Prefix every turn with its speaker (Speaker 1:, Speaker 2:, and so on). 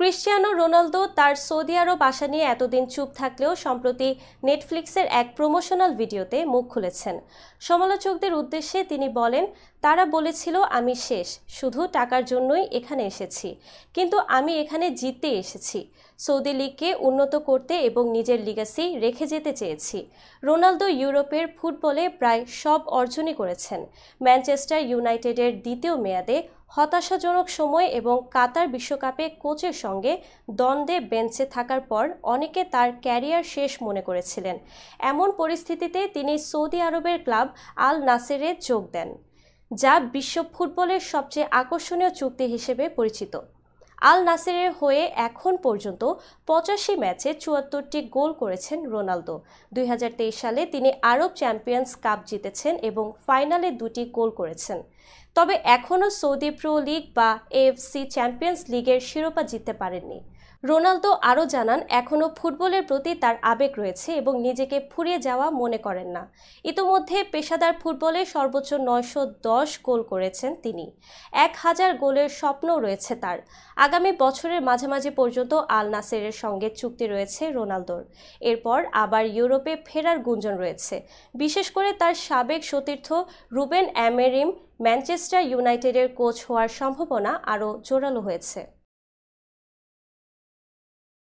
Speaker 1: Cristiano Ronaldo তার Saudi আরব আসা নিয়ে এতদিন চুপ থাকলেও সম্প্রতি নেটফ্লিক্সের এক প্রমোশনাল ভিডিওতে মুখ খুলেছেন। সমালোচকদের উদ্দেশ্যে তিনি বলেন, তারা বলেছিল আমি শেষ, শুধু টাকার জন্যই এখানে এসেছি, কিন্তু আমি এখানে জিততে এসেছি। সৌদি লিগকে উন্নত করতে এবং নিজের লিগ্যাসি রেখে যেতে চেয়েছি। রোনালদো ইউরোপের ফুটবলে প্রায় সব অর্জনই করেছেন। ম্যানচেস্টার ইউনাইটেডের দ্বিতীয় মেয়াদে হতাশাজনক সময় এবং কাতার বিশ্বকাপে কোচের সঙ্গে দ্বন্দ্বে বেঞ্চে থাকার পর অনেকে তার ক্যারিয়ার শেষ মনে করেছিলেন। এমন পরিস্থিতিতে তিনি সৌদি আরবের ক্লাব আল নাসেরে যোগ দেন, যা বিশ্ব ফুটবলের সবচেয়ে আকর্ষণীয় চুক্তি হিসেবে পরিচিত। আল নাসেরের হয়ে এখন পর্যন্ত 85 ম্যাচে 74টি গোল করেছেন রোনালদো। 2023 সালে তিনি আরব চ্যাম্পিয়ন্স কাপ জিতেছেন এবং ফাইনালে 2টি গোল করেছেন। তবে এখনও সৌদি প্রো লিগ বা এএফসি চ্যাম্পিয়ন্স লিগের শিরোপা জিততে পারেননি। রোনালদো আরও জানান, এখনও ফুটবলের প্রতি তার আবেগ রয়েছে এবং নিজেকে ফুরিয়ে যাওয়া মনে করেন না। ইতোমধ্যে পেশাদার ফুটবলে সর্বোচ্চ 910 গোল করেছেন তিনি। 1000 গোলের স্বপ্নও রয়েছে তার। আগামী বছরের মাঝামাঝি পর্যন্ত আল নাসেরের সঙ্গে চুক্তি রয়েছে রোনালদোর। এরপর আবার ইউরোপে ফেরার গুঞ্জন রয়েছে। বিশেষ করে তার সাবেক সতীর্থ রুবেন অ্যামোরিম ম্যানচেস্টার ইউনাইটেডের কোচ হওয়ার সম্ভাবনা আরও জোরালো হয়েছে।